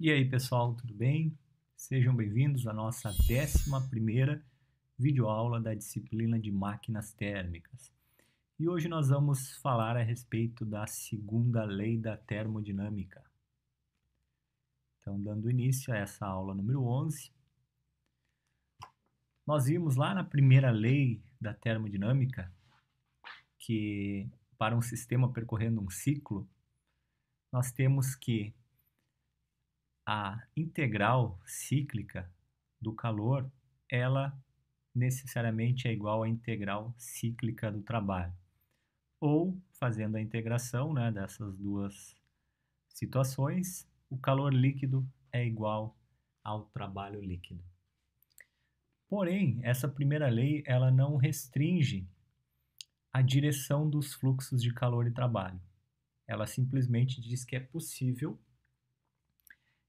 E aí, pessoal, tudo bem? Sejam bem-vindos à nossa 11ª videoaula da disciplina de máquinas térmicas. E hoje nós vamos falar a respeito da segunda lei da termodinâmica. Então, dando início a essa aula número 11, nós vimos lá na primeira lei da termodinâmica que para um sistema percorrendo um ciclo, nós temos que a integral cíclica do calor, ela necessariamente é igual à integral cíclica do trabalho. Ou, fazendo a integração, né, dessas duas situações, o calor líquido é igual ao trabalho líquido. Porém, essa primeira lei ela não restringe a direção dos fluxos de calor e trabalho. Ela simplesmente diz que é possível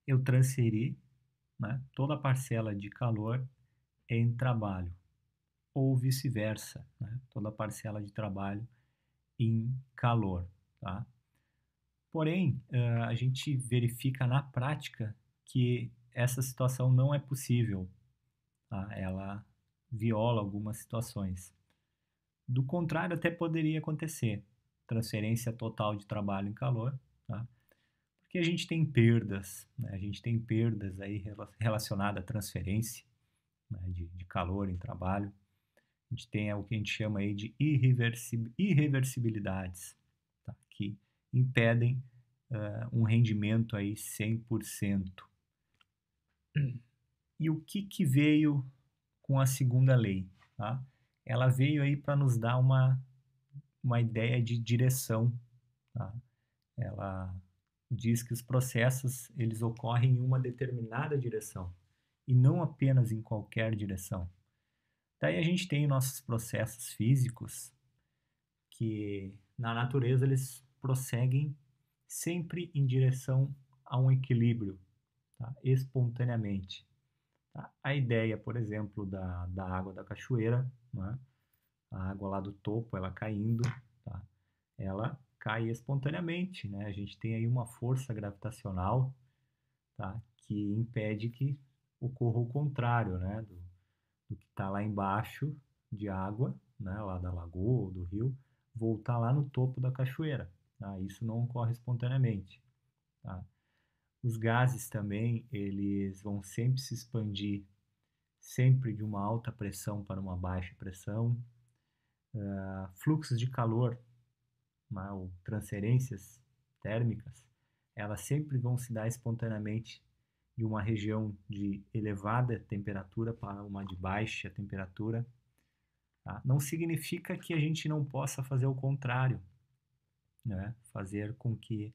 eu transferir, né, toda a parcela de calor em trabalho, ou vice-versa, né, toda a parcela de trabalho em calor. Tá? Porém, a gente verifica na prática que essa situação não é possível. Tá? Ela viola algumas situações. Do contrário, até poderia acontecer transferência total de trabalho em calor, tá? Porque a gente tem perdas, né? A gente tem perdas aí relacionadas à transferência, né, de calor em trabalho. A gente tem o que a gente chama aí de irreversibilidades, tá? Que impedem um rendimento aí 100%. E o que veio com a segunda lei? Tá? Ela veio aí para nos dar uma ideia de direção. Tá? Ela diz que os processos eles ocorrem em uma determinada direção e não apenas em qualquer direção. Daí a gente tem nossos processos físicos que na natureza eles prosseguem sempre em direção a um equilíbrio, tá? Espontaneamente. Tá? A ideia, por exemplo, da água da cachoeira, né? A água lá do topo, ela caindo, tá? Ela cai espontaneamente, né? A gente tem aí uma força gravitacional, tá? Que impede que ocorra o contrário, né? Do que está lá embaixo de água, né? Lá da lagoa ou do rio, voltar lá no topo da cachoeira. Tá? Isso não ocorre espontaneamente. Tá? Os gases também, eles vão sempre se expandir, sempre de uma alta pressão para uma baixa pressão. Fluxos de calor, né, ou transferências térmicas, elas sempre vão se dar espontaneamente de uma região de elevada temperatura para uma de baixa temperatura. Tá? Não significa que a gente não possa fazer o contrário, né? Fazer com que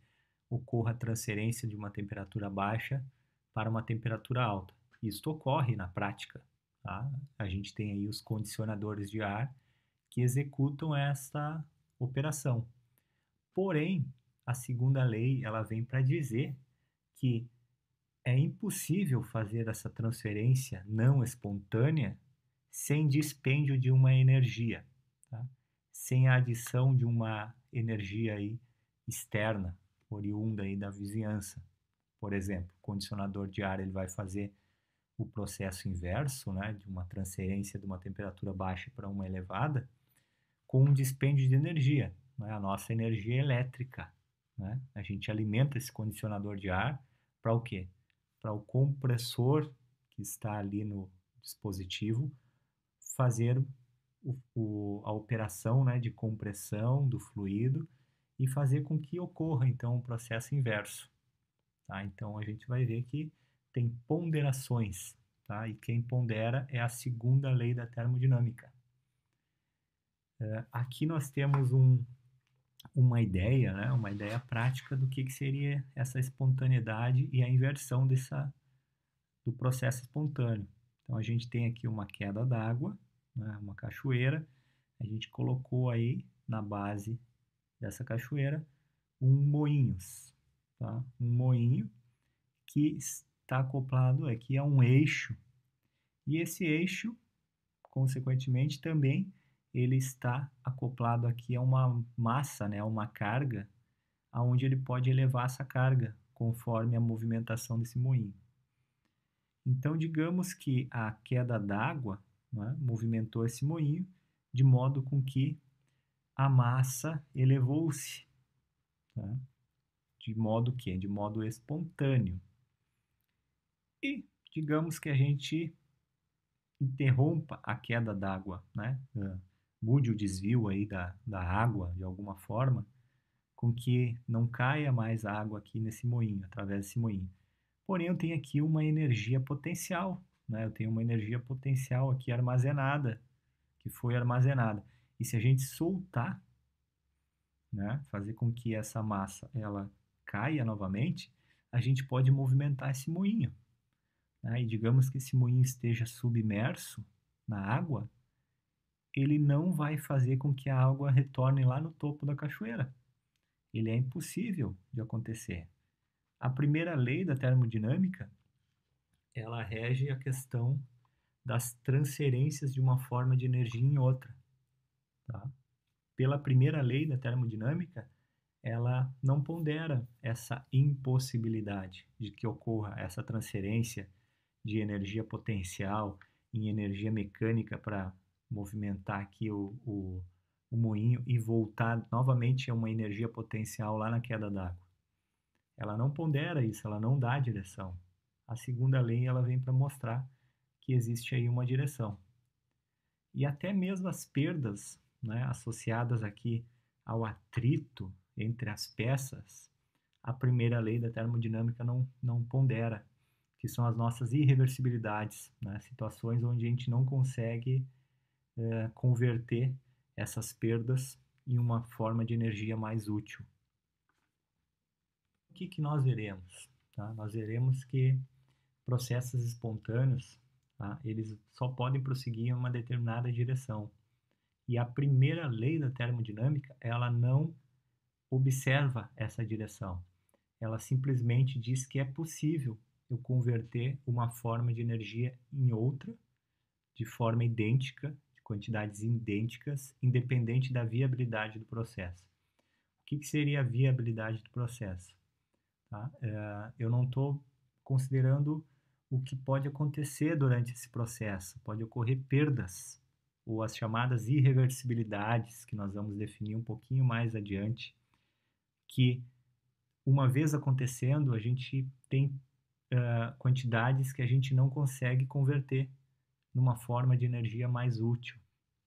ocorra a transferência de uma temperatura baixa para uma temperatura alta. Isso ocorre na prática. Tá? A gente tem aí os condicionadores de ar que executam esta operação. Porém, a segunda lei ela vem para dizer que é impossível fazer essa transferência não espontânea sem dispêndio de uma energia, tá? Sem a adição de uma energia aí externa, oriunda aí da vizinhança. Por exemplo, o condicionador de ar ele vai fazer o processo inverso, né, de uma transferência de uma temperatura baixa para uma elevada, com um dispêndio de energia, né, a nossa energia elétrica. Né? A gente alimenta esse condicionador de ar para o quê? Para o compressor que está ali no dispositivo fazer a operação, né, de compressão do fluido e fazer com que ocorra então um processo inverso. Tá? Então a gente vai ver que tem ponderações, tá? E quem pondera é a segunda lei da termodinâmica. Aqui nós temos uma ideia, né? Uma ideia prática do que seria essa espontaneidade e a inversão do processo espontâneo. Então a gente tem aqui uma queda d'água, né? Uma cachoeira, a gente colocou aí na base dessa cachoeira um moinhos, tá? Um moinho que está acoplado aqui a um eixo, e esse eixo, consequentemente, também ele está acoplado aqui a uma massa, né, a uma carga, aonde ele pode elevar essa carga conforme a movimentação desse moinho. Então, digamos que a queda d'água, né, movimentou esse moinho de modo com que a massa elevou-se, tá? De modo espontâneo. E digamos que a gente interrompa a queda d'água, né? Mude o desvio aí da água de alguma forma, com que não caia mais água aqui nesse moinho, através desse moinho. Porém, eu tenho aqui uma energia potencial, né? Eu tenho uma energia potencial aqui armazenada, que foi armazenada. E se a gente soltar, né, fazer com que essa massa ela caia novamente, a gente pode movimentar esse moinho, né? E digamos que esse moinho esteja submerso na água, ele não vai fazer com que a água retorne lá no topo da cachoeira. Ele é impossível de acontecer. A primeira lei da termodinâmica, ela rege a questão das transferências de uma forma de energia em outra, tá? Pela primeira lei da termodinâmica, ela não pondera essa impossibilidade de que ocorra essa transferência de energia potencial em energia mecânica para movimentar aqui o moinho e voltar novamente a uma energia potencial lá na queda d'água. Ela não pondera isso, ela não dá direção. A segunda lei ela vem para mostrar que existe aí uma direção. E até mesmo as perdas, né, associadas aqui ao atrito entre as peças, a primeira lei da termodinâmica não pondera, que são as nossas irreversibilidades, né, situações onde a gente não consegue converter essas perdas em uma forma de energia mais útil. O que nós veremos? Tá? Nós veremos que processos espontâneos, tá, eles só podem prosseguir em uma determinada direção. E a primeira lei da termodinâmica, ela não observa essa direção. Ela simplesmente diz que é possível eu converter uma forma de energia em outra, de forma idêntica, de quantidades idênticas, independente da viabilidade do processo. O que seria a viabilidade do processo? Tá? Eu não estou considerando o que pode acontecer durante esse processo. Pode ocorrer perdas, ou as chamadas irreversibilidades, que nós vamos definir um pouquinho mais adiante, que uma vez acontecendo, a gente tem quantidades que a gente não consegue converter numa forma de energia mais útil.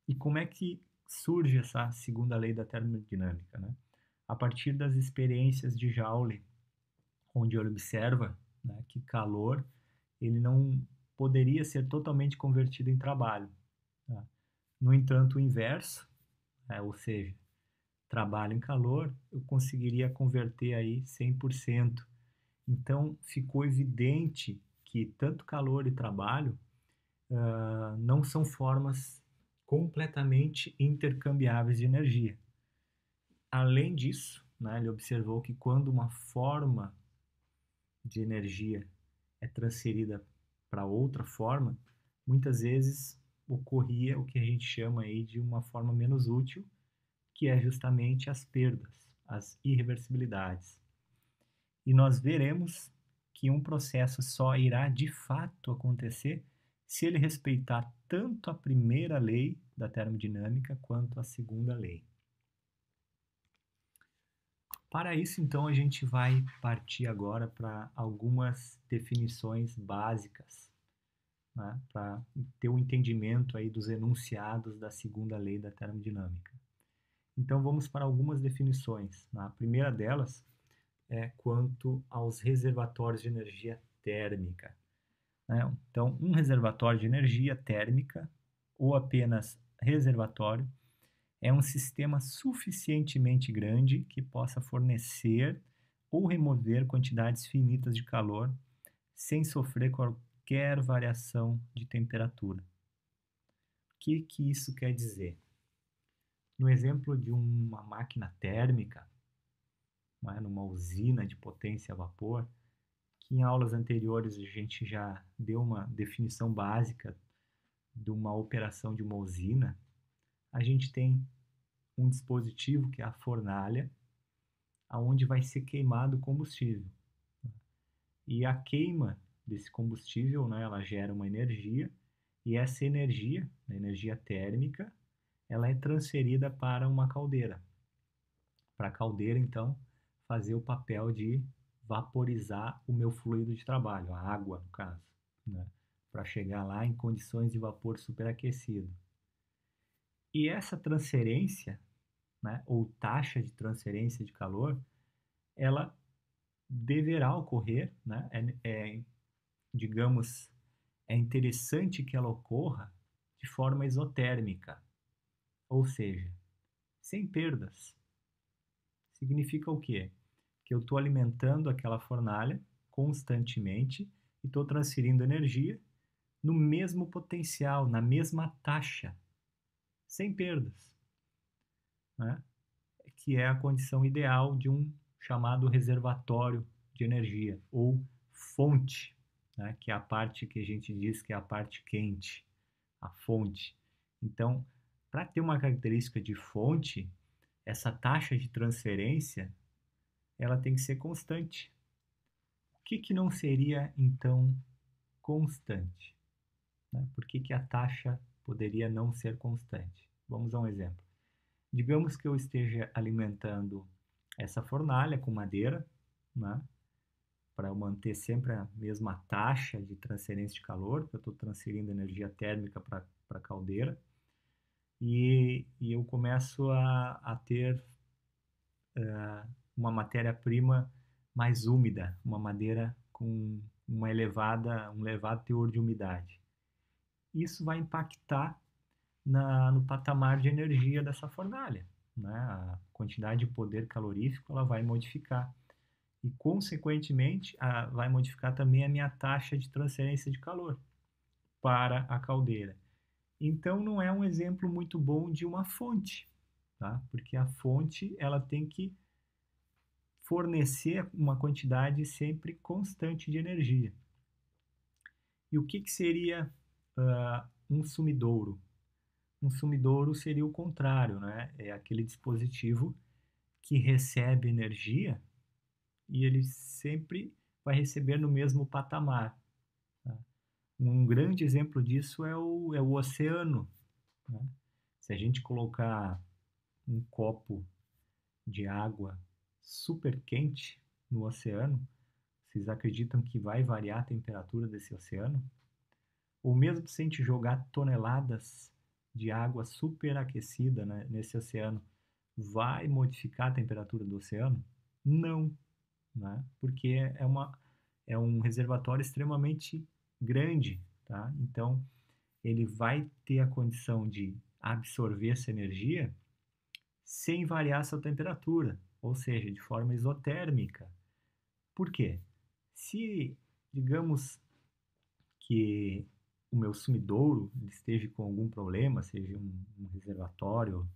E como é que surge essa segunda lei da termodinâmica, né? A partir das experiências de Joule, onde ele observa, né, que calor ele não poderia ser totalmente convertido em trabalho. Tá? No entanto, o inverso, ou seja, trabalho em calor, eu conseguiria converter aí 100%. Então, ficou evidente que tanto calor e trabalho não são formas completamente intercambiáveis de energia. Além disso, né, ele observou que quando uma forma de energia é transferida para outra forma, muitas vezes ocorria o que a gente chama aí de uma forma menos útil, que é justamente as perdas, as irreversibilidades. E nós veremos que um processo só irá de fato acontecer se ele respeitar tanto a primeira lei da termodinâmica quanto a segunda lei. Para isso, então, a gente vai partir agora para algumas definições básicas, né, para ter um entendimento aí dos enunciados da segunda lei da termodinâmica. Então, vamos para algumas definições. A primeira delas é quanto aos reservatórios de energia térmica. Né? Então, um reservatório de energia térmica, ou apenas reservatório, é um sistema suficientemente grande que possa fornecer ou remover quantidades finitas de calor sem sofrer qualquer variação de temperatura. O que isso quer dizer? No exemplo de uma máquina térmica, numa usina de potência a vapor, que em aulas anteriores a gente já deu uma definição básica de uma operação de uma usina, a gente tem um dispositivo que é a fornalha, aonde vai ser queimado o combustível. E a queima desse combustível, né, ela gera uma energia, e essa energia, a energia térmica, ela é transferida para uma caldeira. Para a caldeira, então, fazer o papel de vaporizar o meu fluido de trabalho, a água, no caso, né? Para chegar lá em condições de vapor superaquecido. E essa transferência, né, ou taxa de transferência de calor, ela deverá ocorrer, né? Digamos, é interessante que ela ocorra de forma isotérmica, ou seja, sem perdas. Significa o quê? Que eu estou alimentando aquela fornalha constantemente e estou transferindo energia no mesmo potencial, na mesma taxa, sem perdas, né? Que é a condição ideal de um chamado reservatório de energia, ou fonte, né? Que é a parte que a gente diz que é a parte quente, a fonte. Então, para ter uma característica de fonte, essa taxa de transferência ela tem que ser constante. O que não seria, então, constante? Né? Por que a taxa poderia não ser constante? Vamos a um exemplo. Digamos que eu esteja alimentando essa fornalha com madeira, né? Para eu manter sempre a mesma taxa de transferência de calor, porque eu estou transferindo energia térmica para a caldeira, e eu começo a ter uma matéria-prima mais úmida, uma madeira com um elevado teor de umidade. Isso vai impactar no patamar de energia dessa fornalha, né? A quantidade de poder calorífico ela vai modificar e, consequentemente, vai modificar também a minha taxa de transferência de calor para a caldeira. Então, não é um exemplo muito bom de uma fonte, tá? Porque a fonte ela tem que fornecer uma quantidade sempre constante de energia. E o que seria um sumidouro? Um sumidouro seria o contrário, né? É aquele dispositivo que recebe energia e ele sempre vai receber no mesmo patamar. Tá? Um grande exemplo disso é o oceano. Né? Se a gente colocar um copo de água super quente no oceano, vocês acreditam que vai variar a temperatura desse oceano? Ou mesmo se a gente jogar toneladas de água superaquecida, né, nesse oceano, vai modificar a temperatura do oceano? Não, né? Porque é um reservatório extremamente grande, tá? Então, ele vai ter a condição de absorver essa energia sem variar sua temperatura, ou seja, de forma isotérmica. Por quê? Se, digamos que o meu sumidouro esteja com algum problema, seja um reservatório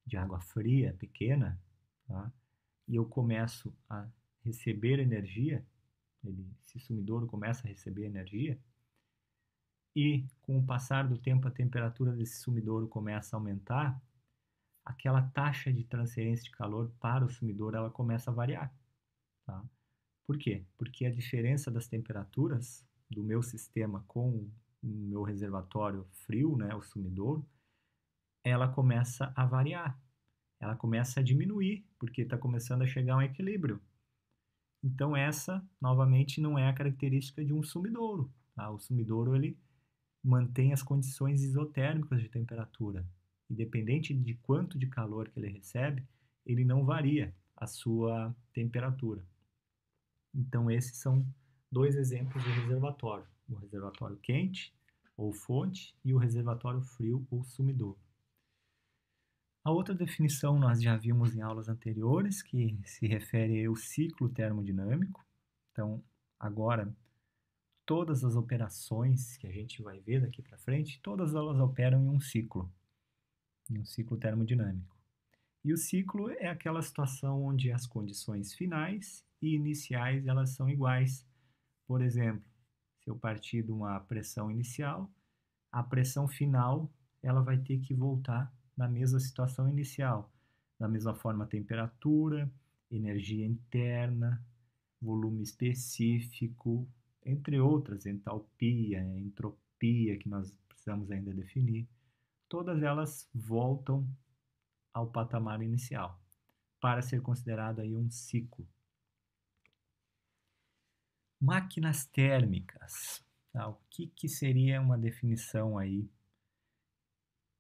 de água fria pequena, tá? E eu começo a receber energia, esse sumidouro começa a receber energia, e com o passar do tempo a temperatura desse sumidouro começa a aumentar, aquela taxa de transferência de calor para o sumidouro ela começa a variar. Tá? Por quê? Porque a diferença das temperaturas do meu sistema com o meu reservatório frio, né, o sumidouro, ela começa a variar, ela começa a diminuir, porque está começando a chegar a um equilíbrio. Então essa, novamente, não é a característica de um sumidouro. Tá? O sumidouro ele mantém as condições isotérmicas de temperatura. Independente de quanto de calor que ele recebe, ele não varia a sua temperatura. Então, esses são dois exemplos de reservatório: o reservatório quente, ou fonte, e o reservatório frio, ou sumidouro. A outra definição nós já vimos em aulas anteriores, que se refere ao ciclo termodinâmico. Então, agora, todas as operações que a gente vai ver daqui para frente, todas elas operam em um ciclo termodinâmico. E o ciclo é aquela situação onde as condições finais e iniciais elas são iguais. Por exemplo, se eu partir de uma pressão inicial, a pressão final ela vai ter que voltar na mesma situação inicial. Da mesma forma, a temperatura, energia interna, volume específico, entre outras, entalpia, entropia, que nós precisamos ainda definir, todas elas voltam ao patamar inicial, para ser considerado aí um ciclo. Máquinas térmicas. Tá? O que seria uma definição aí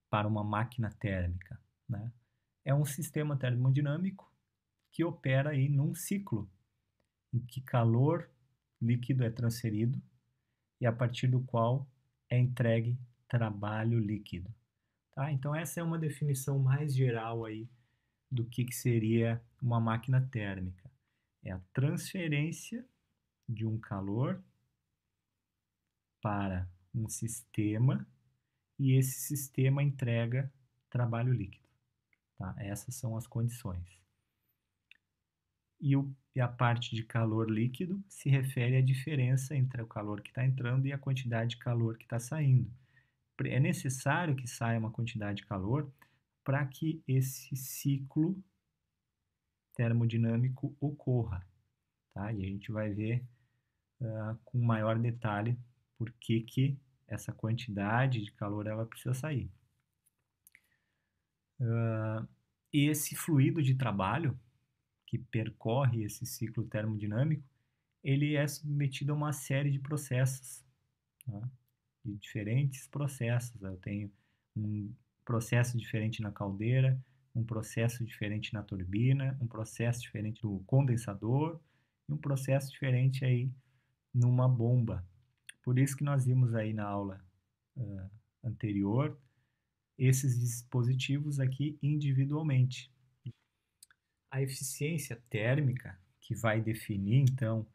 para uma máquina térmica? Né? É um sistema termodinâmico que opera aí num ciclo, em que calor líquido é transferido e a partir do qual é entregue trabalho líquido. Tá? Então essa é uma definição mais geral aí do que seria uma máquina térmica. É a transferência de um calor para um sistema e esse sistema entrega trabalho líquido. Tá? Essas são as condições. E a parte de calor líquido se refere à diferença entre o calor que está entrando e a quantidade de calor que está saindo. É necessário que saia uma quantidade de calor para que esse ciclo termodinâmico ocorra. Tá? E a gente vai ver com maior detalhe por que essa quantidade de calor ela precisa sair. E esse fluido de trabalho que percorre esse ciclo termodinâmico, ele é submetido a uma série de processos, tá? De diferentes processos. Eu tenho um processo diferente na caldeira, um processo diferente na turbina, um processo diferente no condensador e um processo diferente aí numa bomba. Por isso que nós vimos aí na aula anterior esses dispositivos aqui individualmente. A eficiência térmica, que vai definir então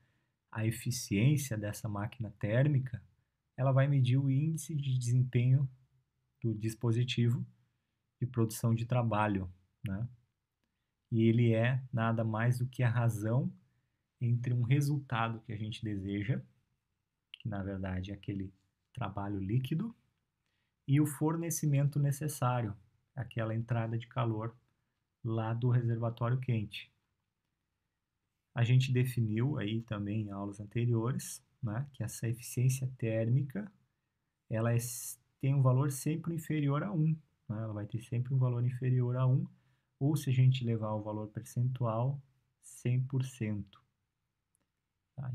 a eficiência dessa máquina térmica, ela vai medir o índice de desempenho do dispositivo de produção de trabalho, né? E ele é nada mais do que a razão entre um resultado que a gente deseja, que na verdade é aquele trabalho líquido, e o fornecimento necessário, aquela entrada de calor lá do reservatório quente. A gente definiu aí também em aulas anteriores, né, que essa eficiência térmica ela tem um valor sempre inferior a 1. Né? Ela vai ter sempre um valor inferior a 1, ou se a gente levar o valor percentual, 100%. Tá?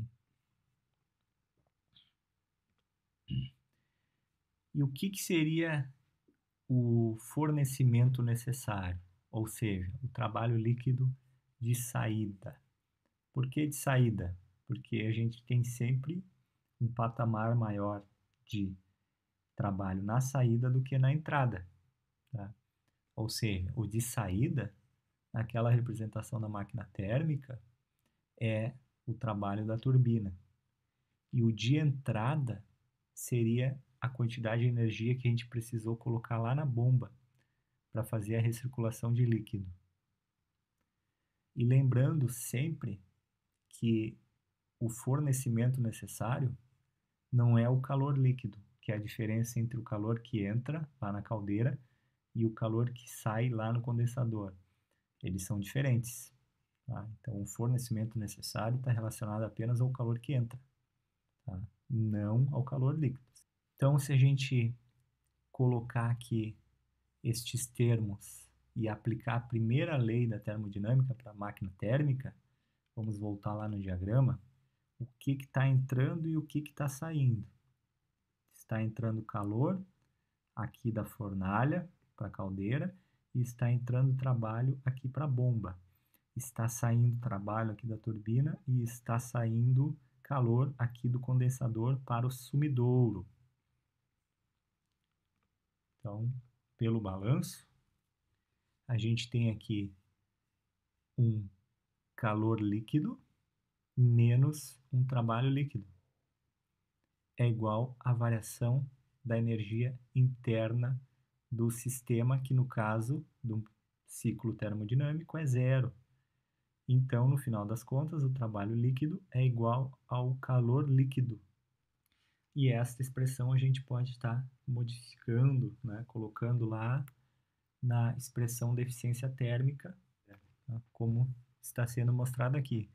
E o que seria o fornecimento necessário? Ou seja, o trabalho líquido de saída. Por que de saída? Porque a gente tem sempre um patamar maior de trabalho na saída do que na entrada. Tá? Ou seja, o de saída, naquela representação da máquina térmica, é o trabalho da turbina. E o de entrada seria a quantidade de energia que a gente precisou colocar lá na bomba para fazer a recirculação de líquido. E lembrando sempre que o fornecimento necessário não é o calor líquido, que é a diferença entre o calor que entra lá na caldeira e o calor que sai lá no condensador. Eles são diferentes. Tá? Então, o fornecimento necessário está relacionado apenas ao calor que entra, tá? Não ao calor líquido. Então, se a gente colocar aqui estes termos e aplicar a primeira lei da termodinâmica para a máquina térmica, vamos voltar lá no diagrama, o que está entrando e o que está saindo. Está entrando calor aqui da fornalha para a caldeira e está entrando trabalho aqui para a bomba. Está saindo trabalho aqui da turbina e está saindo calor aqui do condensador para o sumidouro. Então, pelo balanço, a gente tem aqui um calor líquido menos um trabalho líquido. É igual à variação da energia interna do sistema, que no caso do ciclo termodinâmico é zero. Então, no final das contas, o trabalho líquido é igual ao calor líquido. E esta expressão a gente pode estar modificando, né, colocando lá na expressão de eficiência térmica, tá, como está sendo mostrado aqui.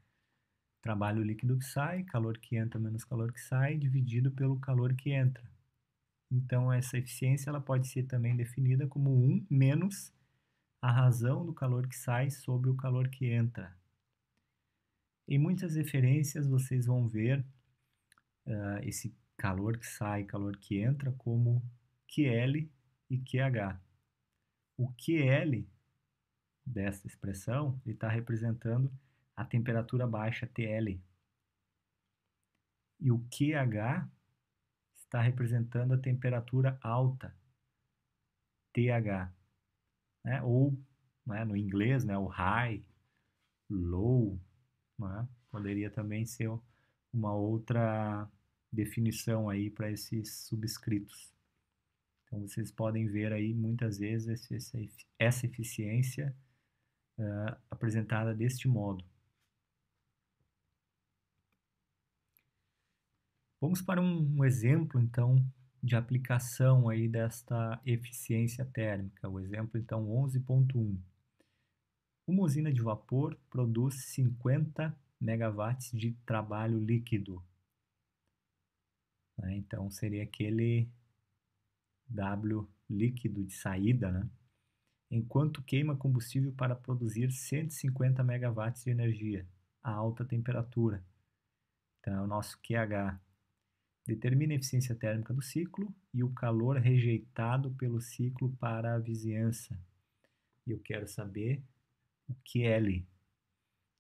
Trabalho líquido que sai, calor que entra menos calor que sai, dividido pelo calor que entra. Então, essa eficiência ela pode ser também definida como 1 menos a razão do calor que sai sobre o calor que entra. Em muitas referências, vocês vão ver esse calor que sai, calor que entra, como QL e QH. O QL dessa expressão está representando a temperatura baixa TL. E o QH está representando a temperatura alta, TH. Né? Ou, né, no inglês, né, o high, low, né? Poderia também ser uma outra definição aí para esses subscritos. Então, vocês podem ver aí muitas vezes essa eficiência apresentada deste modo. Vamos para um exemplo, então, de aplicação aí desta eficiência térmica. O exemplo, então, 11.1. Uma usina de vapor produz 50 megawatts de trabalho líquido. Né? Então, seria aquele W líquido de saída, né? Enquanto queima combustível para produzir 150 megawatts de energia a alta temperatura. Então, é o nosso QH. Determina a eficiência térmica do ciclo e o calor rejeitado pelo ciclo para a vizinhança. E eu quero saber o QL.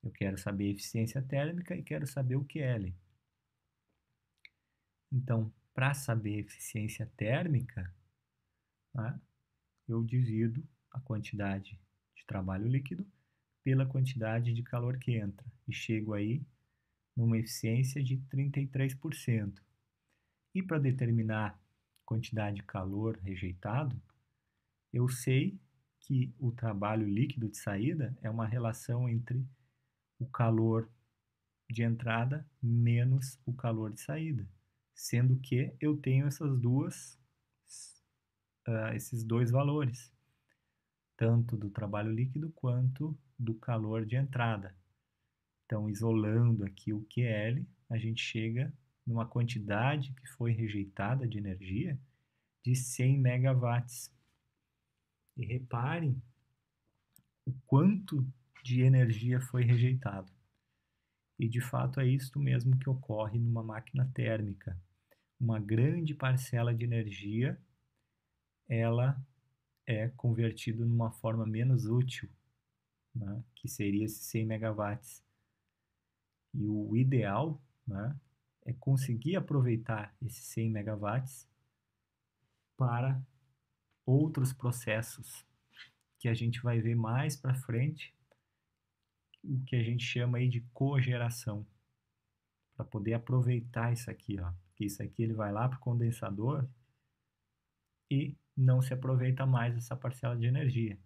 Eu quero saber a eficiência térmica e quero saber o QL. Então, para saber a eficiência térmica, né, eu divido a quantidade de trabalho líquido pela quantidade de calor que entra. E chego aí numa eficiência de 33%. E para determinar a quantidade de calor rejeitado, eu sei que o trabalho líquido de saída é uma relação entre o calor de entrada menos o calor de saída, sendo que eu tenho esses dois valores, tanto do trabalho líquido quanto do calor de entrada. Então, isolando aqui o QL, a gente chega numa quantidade que foi rejeitada de energia de 100 megawatts. E reparem o quanto de energia foi rejeitado. E de fato é isto mesmo que ocorre numa máquina térmica. Uma grande parcela de energia ela é convertida numa forma menos útil, né, que seria esses 100 megawatts. E o ideal, né, é conseguir aproveitar esses 100 megawatts para outros processos que a gente vai ver mais para frente, o que a gente chama aí de cogeração, para poder aproveitar isso aqui, ó. Porque isso aqui ele vai lá para o condensador e não se aproveita mais essa parcela de energia.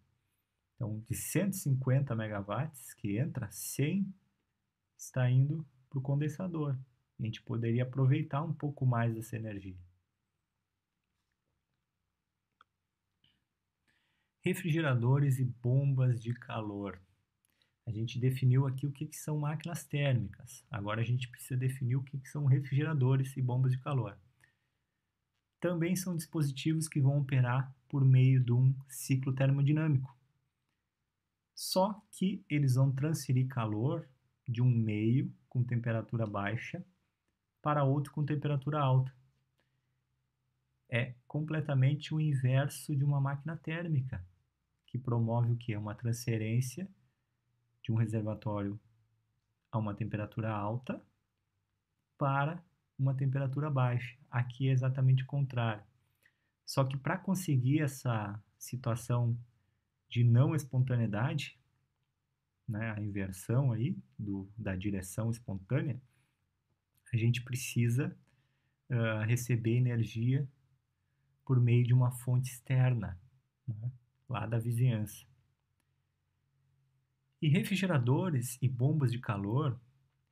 Então, de 150 megawatts que entra, 100 está indo para o condensador. A gente poderia aproveitar um pouco mais dessa energia. Refrigeradores e bombas de calor. A gente definiu aqui o que são máquinas térmicas. Agora a gente precisa definir o que são refrigeradores e bombas de calor. Também são dispositivos que vão operar por meio de um ciclo termodinâmico. Só que eles vão transferir calor de um meio com temperatura baixa para outro com temperatura alta. É completamente o inverso de uma máquina térmica, que promove o quê? Uma transferência de um reservatório a uma temperatura alta para uma temperatura baixa. Aqui é exatamente o contrário. Só que para conseguir essa situação de não espontaneidade, né, a inversão aí da direção espontânea, a gente precisa receber energia por meio de uma fonte externa, né, lá da vizinhança. E refrigeradores e bombas de calor,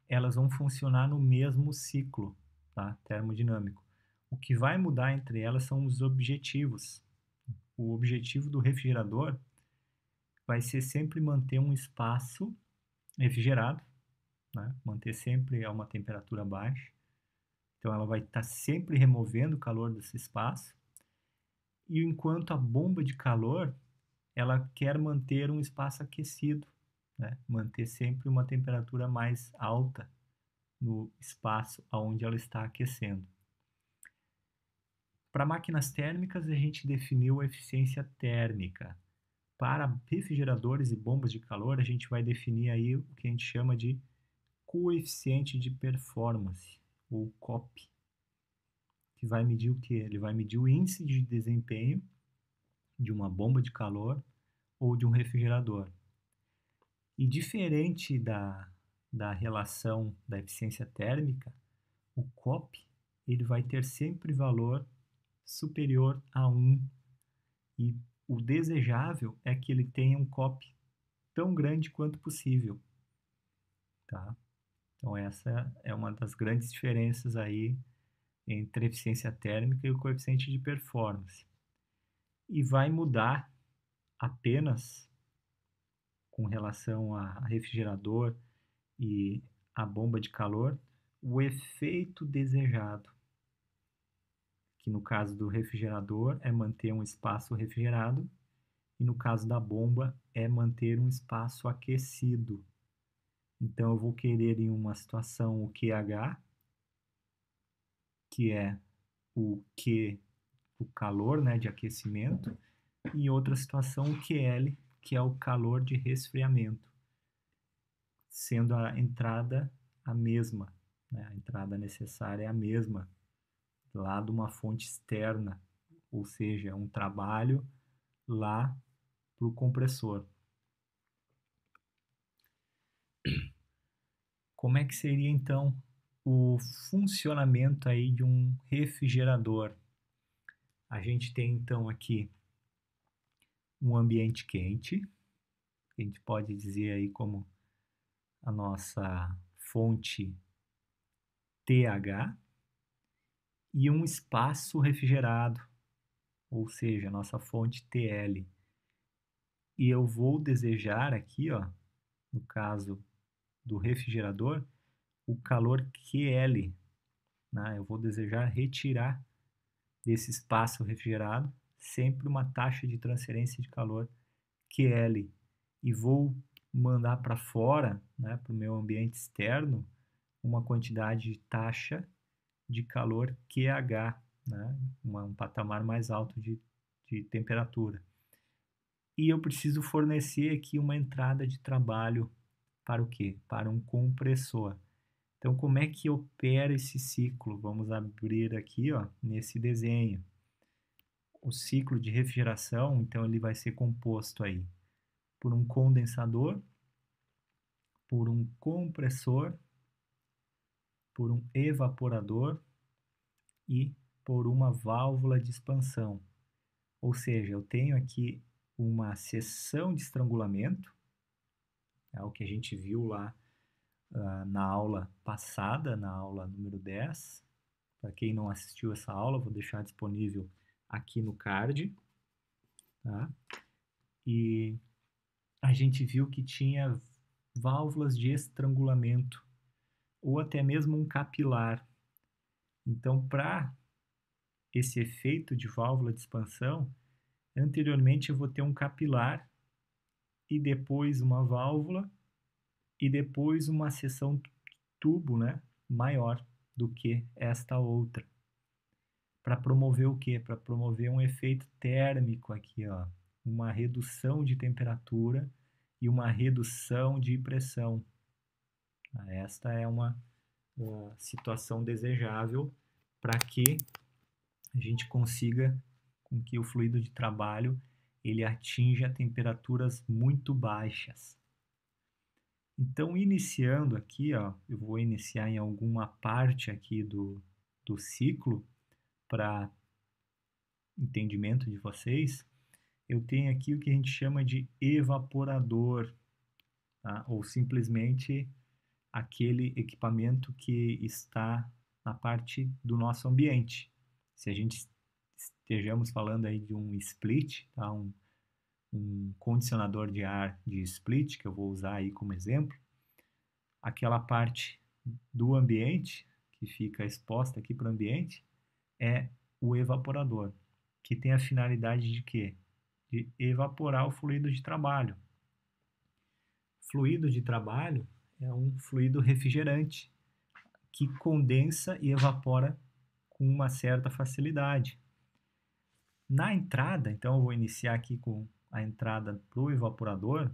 elas vão funcionar no mesmo ciclo, tá, termodinâmico. O que vai mudar entre elas são os objetivos. O objetivo do refrigerador vai ser sempre manter um espaço refrigerado, né? Manter sempre a uma temperatura baixa. Então, ela vai estar sempre removendo o calor desse espaço. E enquanto a bomba de calor, ela quer manter um espaço aquecido, né? Manter sempre uma temperatura mais alta no espaço onde ela está aquecendo. Para máquinas térmicas, a gente definiu a eficiência térmica. Para refrigeradores e bombas de calor, a gente vai definir aí o que a gente chama de coeficiente de performance, ou COP, que vai medir o quê? Ele vai medir o índice de desempenho de uma bomba de calor ou de um refrigerador. E diferente da relação da eficiência térmica, o COP ele vai ter sempre valor superior a 1. E o desejável é que ele tenha um COP tão grande quanto possível. Tá? Então essa é uma das grandes diferenças aí entre a eficiência térmica e o coeficiente de performance. E vai mudar apenas com relação a refrigerador e a bomba de calor o efeito desejado, que no caso do refrigerador é manter um espaço refrigerado e no caso da bomba é manter um espaço aquecido. Então eu vou querer em uma situação o QH, que é o Q, o calor, né, de aquecimento, e em outra situação o QL, que é o calor de resfriamento, sendo a entrada a mesma, né, a entrada necessária é a mesma, lá de uma fonte externa, ou seja, um trabalho lá para o compressor. Como é que seria então o funcionamento aí de um refrigerador? A gente tem então aqui um ambiente quente, que a gente pode dizer aí como a nossa fonte TH, e um espaço refrigerado, ou seja, a nossa fonte TL. E eu vou desejar aqui, ó, no caso do refrigerador, o calor QL, né? Eu vou desejar retirar desse espaço refrigerado sempre uma taxa de transferência de calor QL e vou mandar para fora, né, para o meu ambiente externo, uma quantidade de taxa de calor QH, né, um patamar mais alto de temperatura. E eu preciso fornecer aqui uma entrada de trabalho para o quê? Para um compressor. Então, como é que opera esse ciclo? Vamos abrir aqui, ó, nesse desenho. O ciclo de refrigeração, então, ele vai ser composto aí por um condensador, por um compressor, por um evaporador e por uma válvula de expansão. Ou seja, eu tenho aqui uma seção de estrangulamento, é o que a gente viu lá na aula passada, na aula número 10. Para quem não assistiu essa aula, vou deixar disponível aqui no card. Tá? E a gente viu que tinha válvulas de estrangulamento ou até mesmo um capilar. Então, para esse efeito de válvula de expansão, anteriormente eu vou ter um capilar e depois uma válvula e depois uma seção tubo, né, maior do que esta outra. Para promover o quê? Para promover um efeito térmico aqui, ó, uma redução de temperatura e uma redução de pressão. Esta é uma situação desejável para que a gente consiga com que o fluido de trabalho ele atinja temperaturas muito baixas. Então, iniciando aqui, ó, eu vou iniciar em alguma parte aqui do ciclo para entendimento de vocês. Eu tenho aqui o que a gente chama de evaporador, tá? Ou simplesmente aquele equipamento que está na parte do nosso ambiente. Se a gente estejamos falando aí de um split, tá? Um condicionador de ar de split, que eu vou usar aí como exemplo, aquela parte do ambiente que fica exposta aqui para o ambiente é o evaporador, que tem a finalidade de quê? De evaporar o fluido de trabalho. Fluido de trabalho é um fluido refrigerante que condensa e evapora com uma certa facilidade. Na entrada, então eu vou iniciar aqui com a entrada para o evaporador.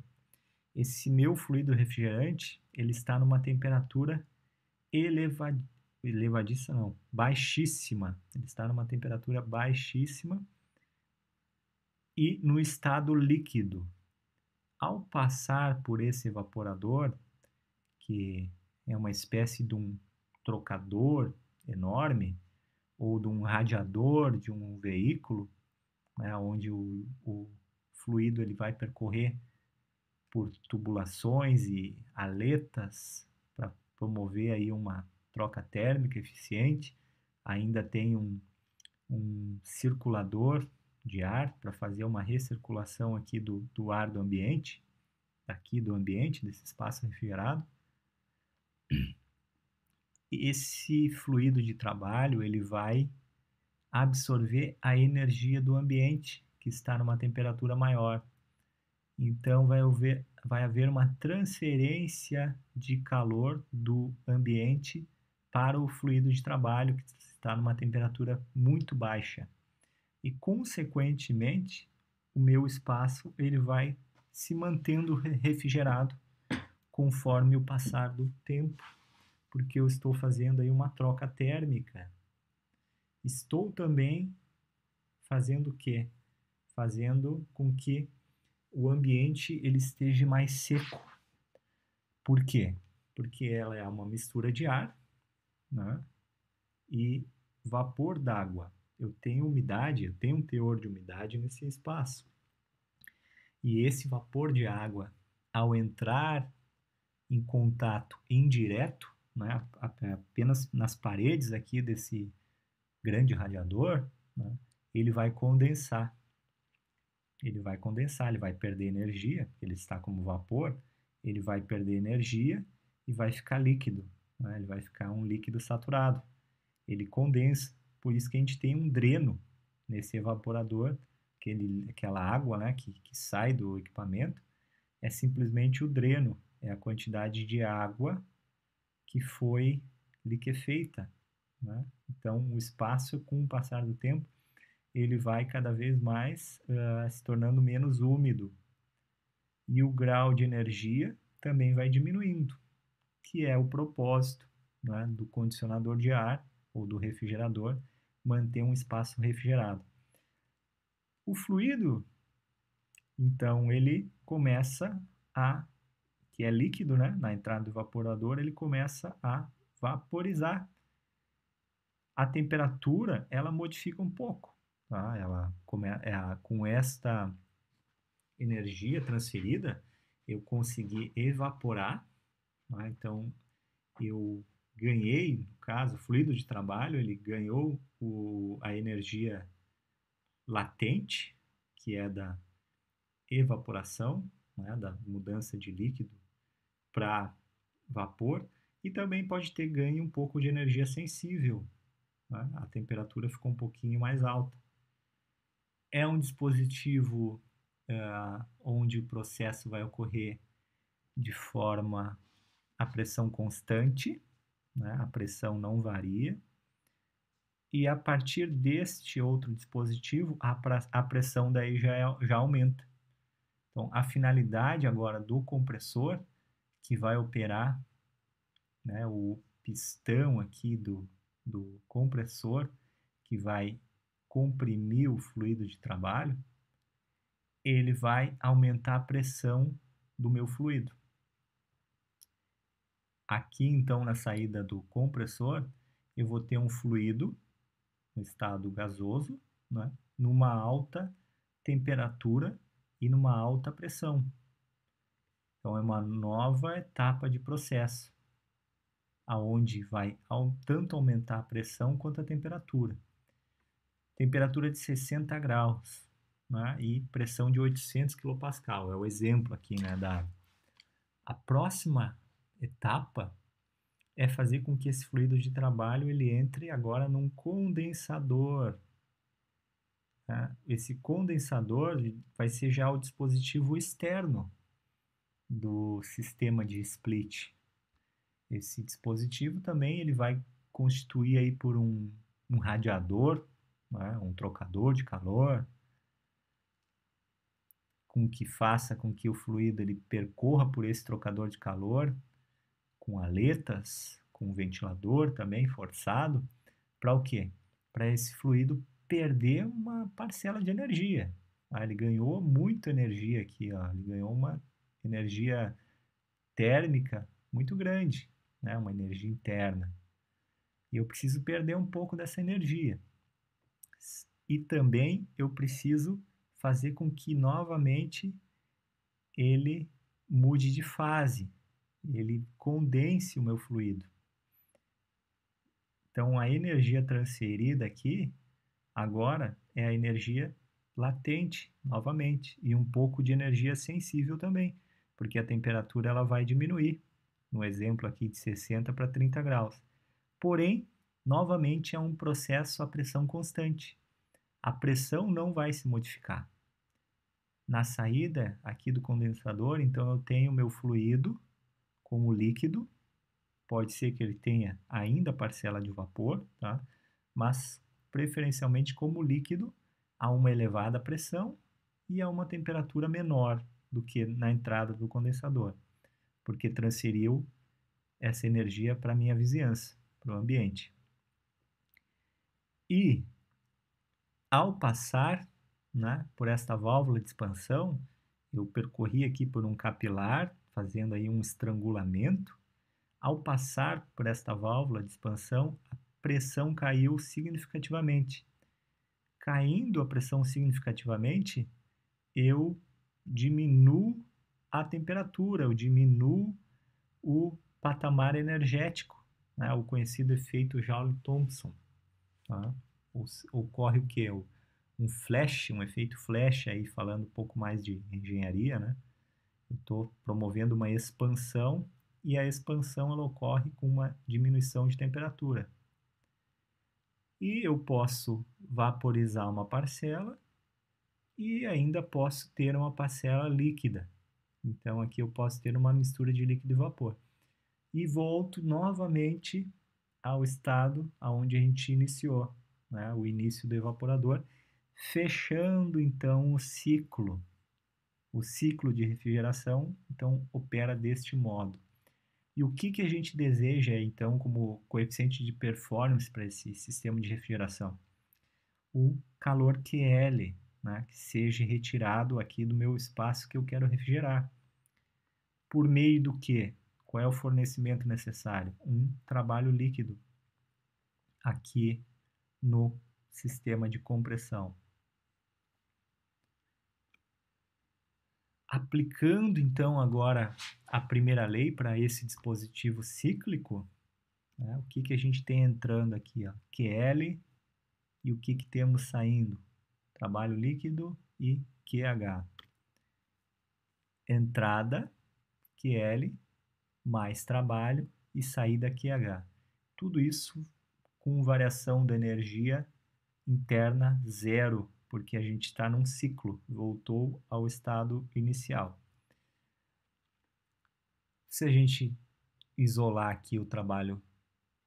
Esse meu fluido refrigerante, ele está numa temperatura elevadíssima, não, baixíssima. Ele está numa temperatura baixíssima e no estado líquido. Ao passar por esse evaporador, que é uma espécie de um trocador enorme, ou de um radiador de um veículo, né, onde o fluido ele vai percorrer por tubulações e aletas para promover aí uma troca térmica eficiente. Ainda tem um circulador de ar para fazer uma recirculação aqui do ar do ambiente, daqui do ambiente, desse espaço refrigerado. Esse fluido de trabalho ele vai absorver a energia do ambiente que está numa temperatura maior. Então vai haver uma transferência de calor do ambiente para o fluido de trabalho que está numa temperatura muito baixa. E consequentemente, o meu espaço ele vai se mantendo refrigerado conforme o passar do tempo, porque eu estou fazendo aí uma troca térmica. Estou também fazendo o quê? Fazendo com que o ambiente ele esteja mais seco. Por quê? Porque ela é uma mistura de ar, né, e vapor d'água. Eu tenho umidade, eu tenho um teor de umidade nesse espaço. E esse vapor de água, ao entrar em contato indireto, né, apenas nas paredes aqui desse grande radiador, né, ele vai condensar. Ele vai perder energia, ele está como vapor, ele vai perder energia e vai ficar líquido, né? Ele vai ficar um líquido saturado. Ele condensa, por isso que a gente tem um dreno nesse evaporador, aquela água, né, que sai do equipamento, é simplesmente o dreno, é a quantidade de água que foi liquefeita, né? Então, o espaço, com o passar do tempo, ele vai cada vez mais se tornando menos úmido. E o grau de energia também vai diminuindo, que é o propósito, né, do condicionador de ar ou do refrigerador, manter um espaço refrigerado. O fluido, então, ele começa que é líquido, né, na entrada do evaporador, ele começa a vaporizar. A temperatura, ela modifica um pouco. Tá? Com esta energia transferida, eu consegui evaporar, tá? Então eu ganhei, no caso, o fluido de trabalho, ele ganhou a energia latente, que é da evaporação, né, da mudança de líquido para vapor, e também pode ter ganho um pouco de energia sensível, né? A temperatura ficou um pouquinho mais alta. É um dispositivo onde o processo vai ocorrer de forma a pressão constante, né? A pressão não varia. E a partir deste outro dispositivo, a pressão daí já aumenta. Então, a finalidade agora do compressor, que vai operar, né, o pistão aqui do compressor, que vai comprimir o fluido de trabalho, ele vai aumentar a pressão do meu fluido. Aqui, então, na saída do compressor, eu vou ter um fluido no estado gasoso, né, numa alta temperatura e numa alta pressão. Então, é uma nova etapa de processo, aonde vai tanto aumentar a pressão quanto a temperatura. Temperatura de 60 graus, né, e pressão de 800 kPa. É o exemplo aqui, né, da água. A próxima etapa é fazer com que esse fluido de trabalho ele entre agora num condensador. Tá? Esse condensador vai ser já o dispositivo externo do sistema de split. Esse dispositivo também ele vai constituir aí por um radiador, né, um trocador de calor, com que faça com que o fluido ele percorra por esse trocador de calor, com aletas, com ventilador também forçado, para o quê? Para esse fluido perder uma parcela de energia. Ele ganhou muita energia aqui, ele ganhou uma energia térmica muito grande, né? Uma energia interna. E eu preciso perder um pouco dessa energia. E também eu preciso fazer com que novamente ele mude de fase, ele condense o meu fluido. Então a energia transferida aqui agora é a energia latente novamente e um pouco de energia sensível também, porque a temperatura ela vai diminuir, no exemplo aqui de 60 para 30 graus. Porém, novamente é um processo a pressão constante. A pressão não vai se modificar. Na saída aqui do condensador, então eu tenho meu fluido como líquido, pode ser que ele tenha ainda parcela de vapor, tá? Mas preferencialmente como líquido a uma elevada pressão e a uma temperatura menor do que na entrada do condensador, porque transferiu essa energia para a minha vizinhança, para o ambiente. E ao passar, né, por esta válvula de expansão, eu percorri aqui por um capilar, fazendo aí um estrangulamento. Ao passar por esta válvula de expansão, a pressão caiu significativamente. Caindo a pressão significativamente, eu diminuo a temperatura, eu diminuo o patamar energético, né, o conhecido efeito Joule-Thomson. Tá? Ocorre o quê? Um flash, um efeito flash, aí falando um pouco mais de engenharia, né? Eu estou promovendo uma expansão e a expansão ela ocorre com uma diminuição de temperatura. E eu posso vaporizar uma parcela e ainda posso ter uma parcela líquida. Então aqui eu posso ter uma mistura de líquido e vapor. E volto novamente ao estado onde a gente iniciou, né? O início do evaporador, fechando então o ciclo. O ciclo de refrigeração, então, opera deste modo. E o que a gente deseja, então, como coeficiente de performance para esse sistema de refrigeração? O calor QL, né, que seja retirado aqui do meu espaço que eu quero refrigerar. Por meio do quê? Qual é o fornecimento necessário? Um trabalho líquido aqui no sistema de compressão. Aplicando então agora a primeira lei para esse dispositivo cíclico, né, o que a gente tem entrando aqui? Ó? QL e o que temos saindo? Trabalho líquido e QH. Entrada, QL, mais trabalho e saída QH. Tudo isso com variação da energia interna zero, porque a gente está num ciclo, voltou ao estado inicial. Se a gente isolar aqui o trabalho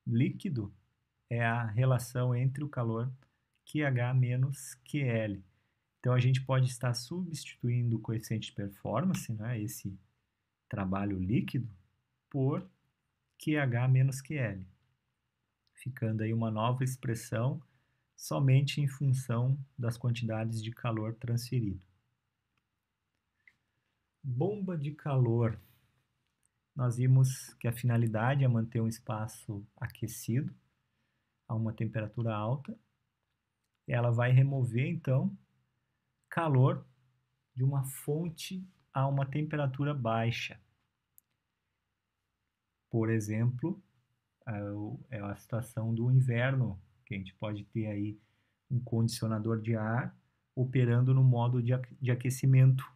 líquido, é a relação entre o calor QH menos QL. Então a gente pode estar substituindo o coeficiente de performance, né, esse trabalho líquido, por QH menos QL, ficando aí uma nova expressão somente em função das quantidades de calor transferido. Bomba de calor. Nós vimos que a finalidade é manter um espaço aquecido a uma temperatura alta. Ela vai remover, então, calor de uma fonte a uma temperatura baixa. Por exemplo, é a situação do inverno, que a gente pode ter aí um condicionador de ar operando no modo de aquecimento.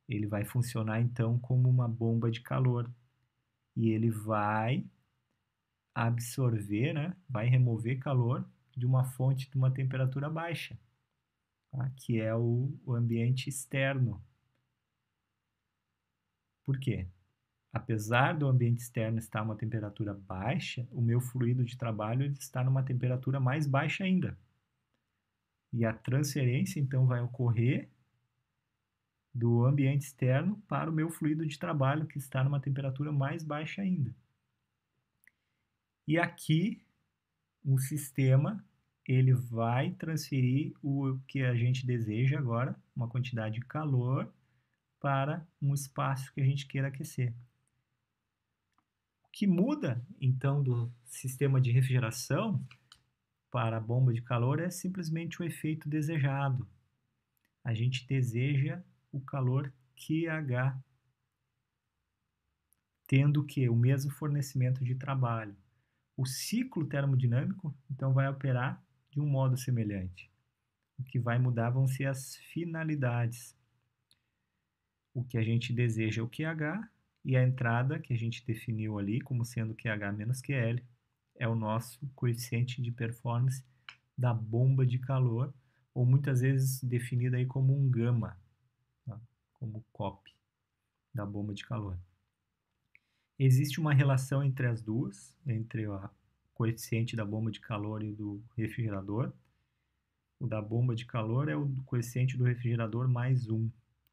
Ele vai funcionar então como uma bomba de calor. e ele vai absorver, né? Vai remover calor de uma fonte de uma temperatura baixa, tá? Que é o ambiente externo. Por quê? Apesar do ambiente externo estar a uma temperatura baixa, o meu fluido de trabalho ele está numa temperatura mais baixa ainda. E a transferência, então, vai ocorrer do ambiente externo para o meu fluido de trabalho, que está numa temperatura mais baixa ainda. E aqui, o sistema ele vai transferir o que a gente deseja agora, uma quantidade de calor, para um espaço que a gente queira aquecer. O que muda, então, do sistema de refrigeração para a bomba de calor é simplesmente o efeito desejado. A gente deseja o calor QH, tendo que o mesmo fornecimento de trabalho. O ciclo termodinâmico, então, vai operar de um modo semelhante. O que vai mudar vão ser as finalidades. O que a gente deseja é o QH, e a entrada que a gente definiu ali como sendo QH menos QL é o nosso coeficiente de performance da bomba de calor, ou muitas vezes definida aí como um gama, tá? Como COP da bomba de calor. Existe uma relação entre as duas, entre o coeficiente da bomba de calor e do refrigerador. O da bomba de calor é o coeficiente do refrigerador mais 1.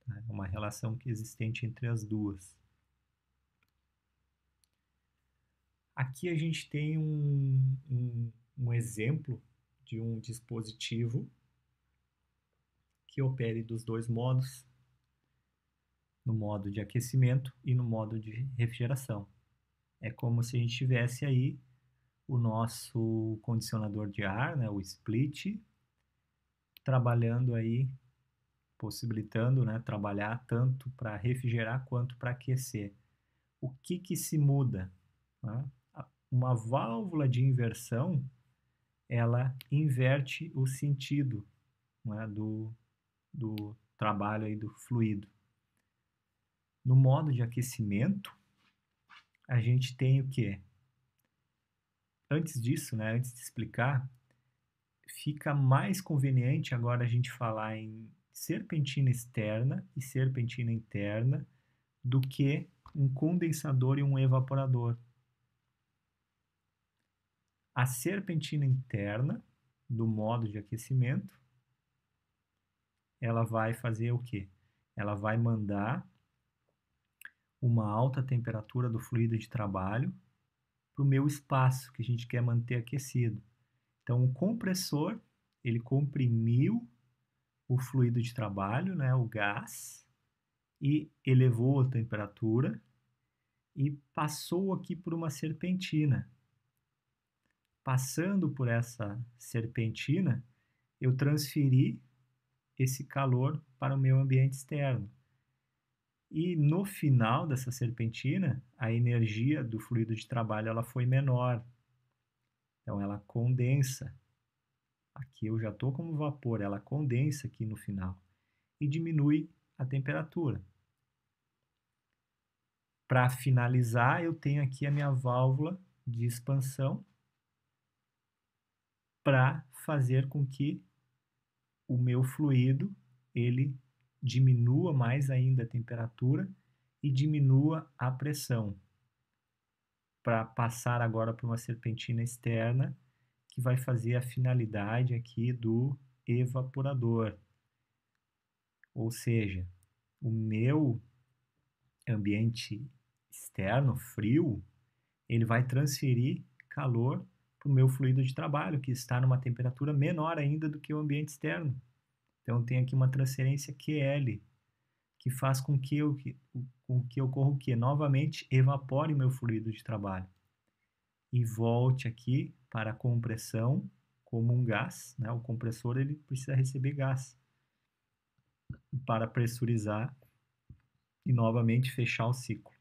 Tá? É uma relação que é existente entre as duas. Aqui a gente tem um exemplo de um dispositivo que opere dos dois modos, no modo de aquecimento e no modo de refrigeração. É como se a gente tivesse aí o nosso condicionador de ar, né, o split, trabalhando aí, possibilitando, né, trabalhar tanto para refrigerar quanto para aquecer. O que se muda? Né? Uma válvula de inversão, ela inverte o sentido, né, do trabalho aí do fluido. No modo de aquecimento, a gente tem o quê? Antes disso, né, antes de explicar, fica mais conveniente agora a gente falar em serpentina externa e serpentina interna do que um condensador e um evaporador. A serpentina interna, do modo de aquecimento, ela vai fazer o quê? Ela vai mandar uma alta temperatura do fluido de trabalho para o meu espaço que a gente quer manter aquecido. Então, o compressor, ele comprimiu o fluido de trabalho, né, o gás, e elevou a temperatura e passou aqui por uma serpentina. Passando por essa serpentina, eu transferi esse calor para o meu ambiente externo. E no final dessa serpentina, a energia do fluido de trabalho ela foi menor. Então, ela condensa. Aqui eu já estou como vapor, ela condensa aqui no final e diminui a temperatura. Para finalizar, eu tenho aqui a minha válvula de expansão para fazer com que o meu fluido ele diminua mais ainda a temperatura e diminua a pressão, para passar agora para uma serpentina externa que vai fazer a finalidade aqui do evaporador. Ou seja, o meu ambiente externo, frio, ele vai transferir calor para o meu fluido de trabalho, que está numa temperatura menor ainda do que o ambiente externo. Então, tem aqui uma transferência QL, que faz com que ocorra o quê? Novamente, evapore o meu fluido de trabalho e volte aqui para a compressão como um gás, né? O compressor ele precisa receber gás para pressurizar e novamente fechar o ciclo.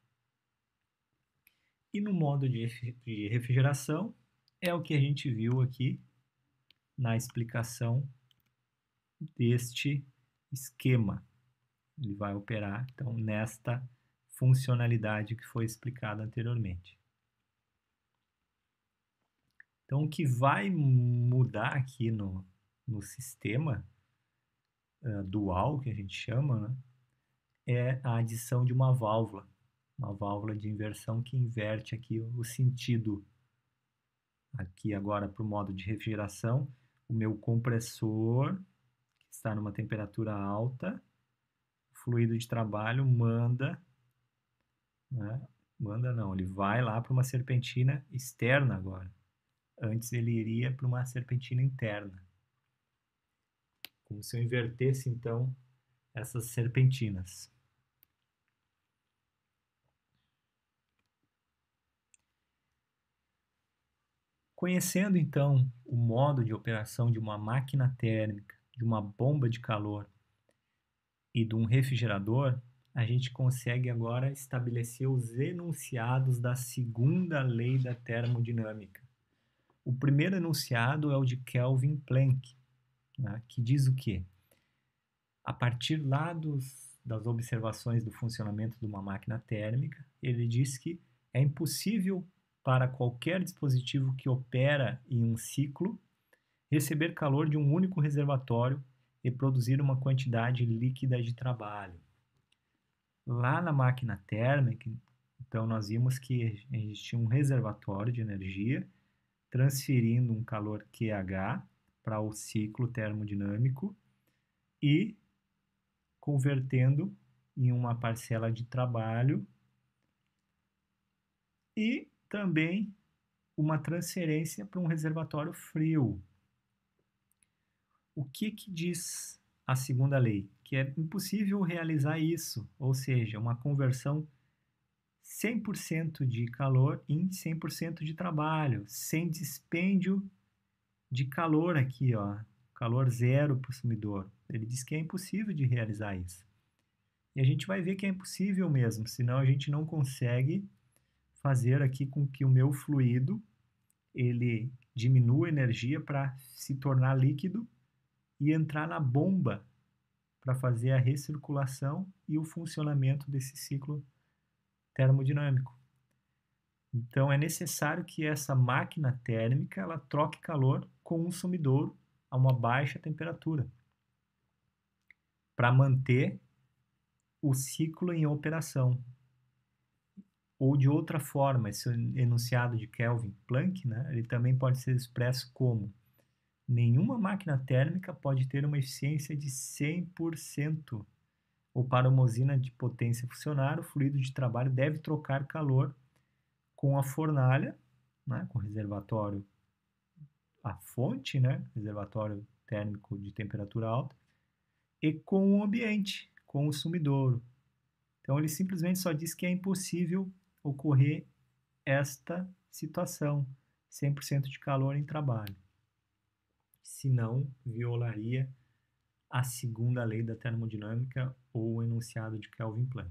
E no modo de refrigeração é o que a gente viu aqui na explicação deste esquema. Ele vai operar então nesta funcionalidade que foi explicada anteriormente. Então, o que vai mudar aqui no sistema dual, que a gente chama, né, é a adição de uma válvula de inversão que inverte aqui o sentido. Aqui agora para o modo de refrigeração, o meu compressor, que está numa temperatura alta, o fluido de trabalho manda, né, manda não, ele vai lá para uma serpentina externa agora. Antes ele iria para uma serpentina interna. Como se eu invertesse, então, essas serpentinas. Conhecendo, então, o modo de operação de uma máquina térmica, de uma bomba de calor e de um refrigerador, a gente consegue agora estabelecer os enunciados da segunda lei da termodinâmica. O primeiro enunciado é o de Kelvin Planck, né, que diz o quê? A partir lá das observações do funcionamento de uma máquina térmica, ele diz que é impossível para qualquer dispositivo que opera em um ciclo receber calor de um único reservatório e produzir uma quantidade líquida de trabalho. Lá na máquina térmica, então nós vimos que a gente tinha um reservatório de energia transferindo um calor QH para o ciclo termodinâmico e convertendo em uma parcela de trabalho e também uma transferência para um reservatório frio. O que diz a segunda lei? Que é impossível realizar isso, ou seja, uma conversão 100% de calor em 100% de trabalho, sem dispêndio de calor aqui, ó, calor zero para o consumidor. Ele diz que é impossível de realizar isso. E a gente vai ver que é impossível mesmo, senão a gente não consegue fazer aqui com que o meu fluido ele diminua a energia para se tornar líquido e entrar na bomba para fazer a recirculação e o funcionamento desse ciclo termodinâmico. Então é necessário que essa máquina térmica ela troque calor com um sumidouro a uma baixa temperatura para manter o ciclo em operação. Ou de outra forma, esse enunciado de Kelvin Planck, né, ele também pode ser expresso como: nenhuma máquina térmica pode ter uma eficiência de 100%, ou para uma usina de potência funcionar, o fluido de trabalho deve trocar calor com a fornalha, né, com o reservatório, a fonte, né, reservatório térmico de temperatura alta, e com o ambiente, com o sumidouro. Então ele simplesmente só diz que é impossível ocorrer esta situação, 100% de calor em trabalho. Senão, violaria a segunda lei da termodinâmica ou o enunciado de Kelvin Planck.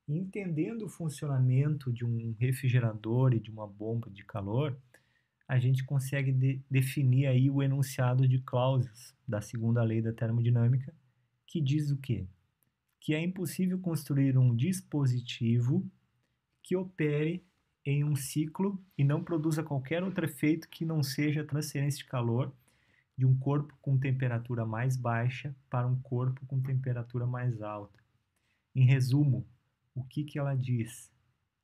Entendendo o funcionamento de um refrigerador e de uma bomba de calor, a gente consegue definir aí o enunciado de Clausius da segunda lei da termodinâmica, que diz o quê? Que é impossível construir um dispositivo que opere em um ciclo e não produza qualquer outro efeito que não seja a transferência de calor de um corpo com temperatura mais baixa para um corpo com temperatura mais alta. Em resumo, o que ela diz?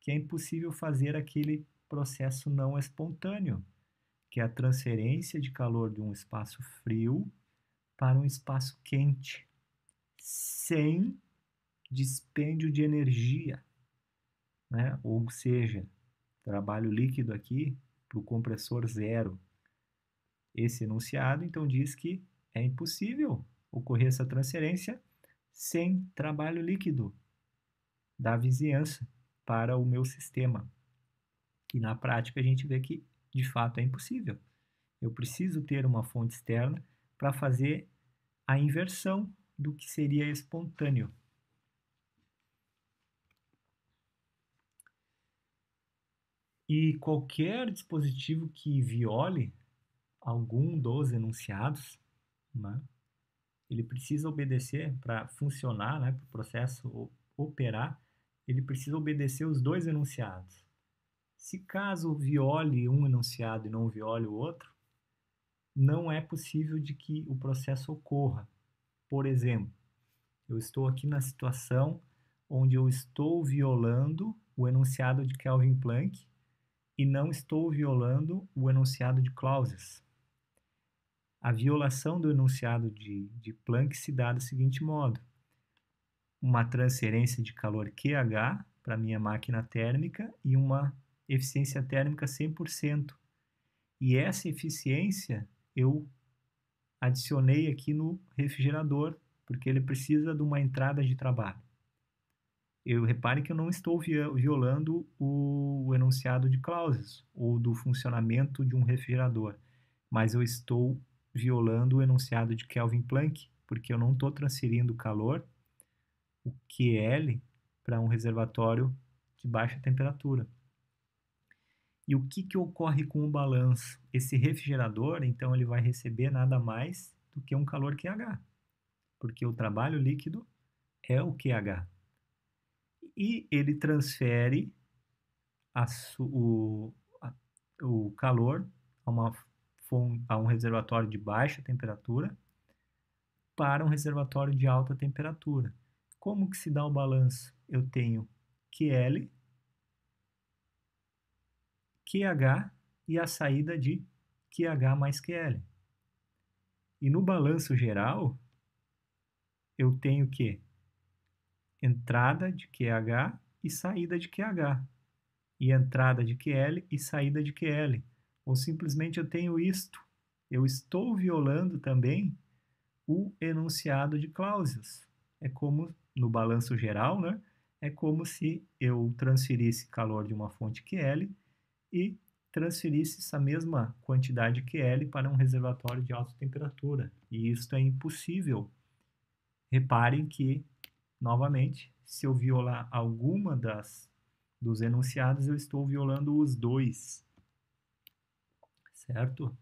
Que é impossível fazer aquele processo não espontâneo, que é a transferência de calor de um espaço frio para um espaço quente, sem dispêndio de energia, né? Ou seja, trabalho líquido aqui para o compressor zero. Esse enunciado, então, diz que é impossível ocorrer essa transferência sem trabalho líquido da vizinhança para o meu sistema. E na prática a gente vê que, de fato, é impossível. Eu preciso ter uma fonte externa para fazer a inversão do que seria espontâneo. E qualquer dispositivo que viole algum dos enunciados, né, ele precisa obedecer para funcionar, né, para o processo operar, ele precisa obedecer os dois enunciados. Se caso viole um enunciado e não viole o outro, não é possível de que o processo ocorra. Por exemplo, eu estou aqui na situação onde eu estou violando o enunciado de Kelvin Planck e não estou violando o enunciado de Clausius. A violação do enunciado de Planck se dá do seguinte modo: uma transferência de calor QH para minha máquina térmica e uma eficiência térmica 100%. E essa eficiência eu adicionei aqui no refrigerador, porque ele precisa de uma entrada de trabalho. Repare que eu não estou violando o enunciado de Clausius ou do funcionamento de um refrigerador, mas eu estou violando o enunciado de Kelvin Planck, porque eu não estou transferindo calor, o QL, para um reservatório de baixa temperatura. E o que ocorre com o balanço? Esse refrigerador, então, ele vai receber nada mais do que um calor QH, porque o trabalho líquido é o QH. E ele transfere o calor a um reservatório de baixa temperatura para um reservatório de alta temperatura. Como que se dá o balanço? Eu tenho QL, QH e a saída de QH mais QL. E no balanço geral, eu tenho que entrada de QH e saída de QH. E entrada de QL e saída de QL. Ou simplesmente eu tenho isto. Eu estou violando também o enunciado de Clausius. É como, no balanço geral, né? É como se eu transferisse calor de uma fonte QL e transferisse essa mesma quantidade QL para um reservatório de alta temperatura. E isso é impossível. Reparem que, novamente, se eu violar alguma dos enunciados, eu estou violando os dois. Certo?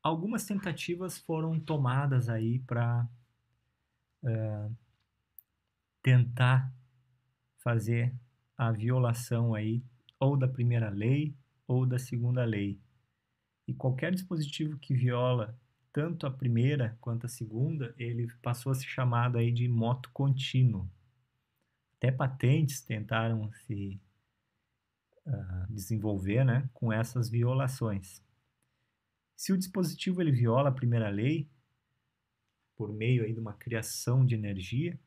Algumas tentativas foram tomadas aí para tentar fazer a violação aí ou da primeira lei ou da segunda lei. E qualquer dispositivo que viola tanto a primeira quanto a segunda, ele passou a ser chamado aí de moto contínuo. Até patentes tentaram se desenvolver, né, com essas violações. Se o dispositivo ele viola a primeira lei, por meio aí de uma criação de energia,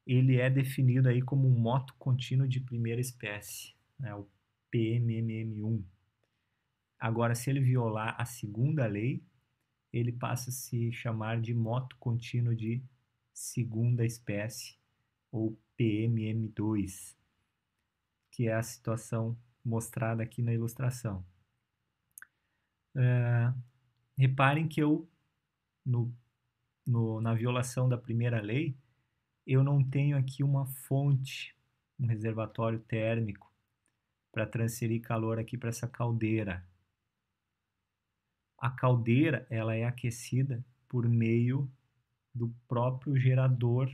ele é definido aí como um moto contínuo de primeira espécie, né, o PMMM1. Agora, se ele violar a segunda lei, ele passa a se chamar de moto contínuo de segunda espécie, ou PMM2, que é a situação mostrada aqui na ilustração. Reparem que eu, na violação da primeira lei, eu não tenho aqui uma fonte, um reservatório térmico, para transferir calor aqui para essa caldeira. A caldeira ela é aquecida por meio do próprio gerador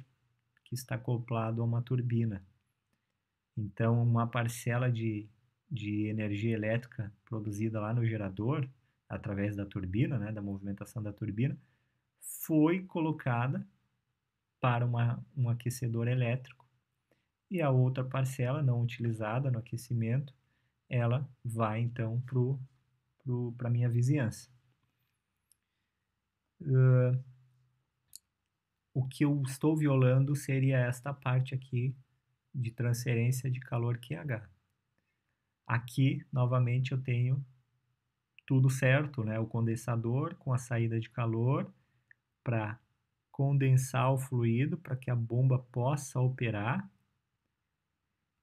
que está acoplado a uma turbina. Então, uma parcela de energia elétrica produzida lá no gerador, através da turbina, né, da movimentação da turbina, foi colocada para um aquecedor elétrico. E a outra parcela, não utilizada no aquecimento, ela vai então para a minha vizinhança. O que eu estou violando seria esta parte aqui de transferência de calor QH. Aqui, novamente, eu tenho tudo certo, né? O condensador com a saída de calor para condensar o fluido para que a bomba possa operar.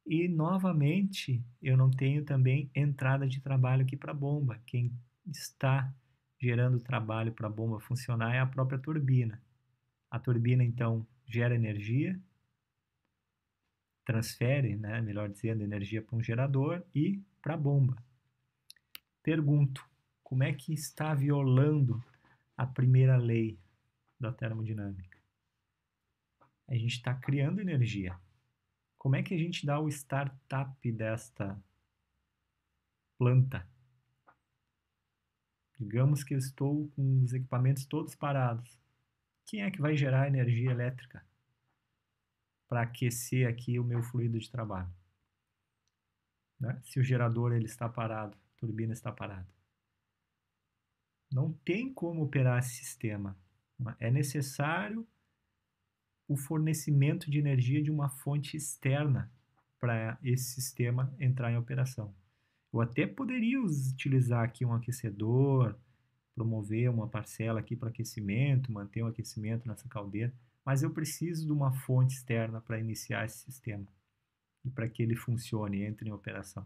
E, novamente, eu não tenho também entrada de trabalho aqui para a bomba. Quem está gerando trabalho para a bomba funcionar é a própria turbina. A turbina, então, gera energia, transfere, né, melhor dizendo, energia para um gerador e para a bomba. Pergunto, como é que está violando a primeira lei da termodinâmica? A gente está criando energia. Como é que a gente dá o startup desta planta? Digamos que eu estou com os equipamentos todos parados. Quem é que vai gerar energia elétrica para aquecer aqui o meu fluido de trabalho? Né? Se o gerador ele está parado, a turbina está parada. Não tem como operar esse sistema. É necessário o fornecimento de energia de uma fonte externa para esse sistema entrar em operação. Eu até poderia utilizar aqui um aquecedor, promover uma parcela aqui para aquecimento, manter um aquecimento nessa caldeira, mas eu preciso de uma fonte externa para iniciar esse sistema e para que ele funcione, entre em operação.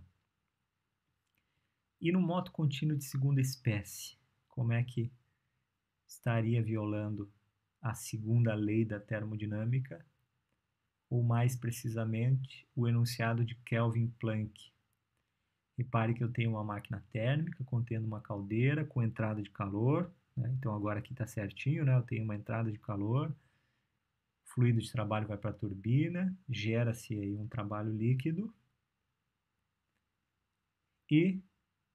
E no moto contínuo de segunda espécie, como é que estaria violando a segunda lei da termodinâmica, ou mais precisamente o enunciado de Kelvin Planck? Repare que eu tenho uma máquina térmica contendo uma caldeira com entrada de calor, né? Então agora aqui está certinho, né? Eu tenho uma entrada de calor, fluido de trabalho vai para a turbina, gera-se aí um trabalho líquido e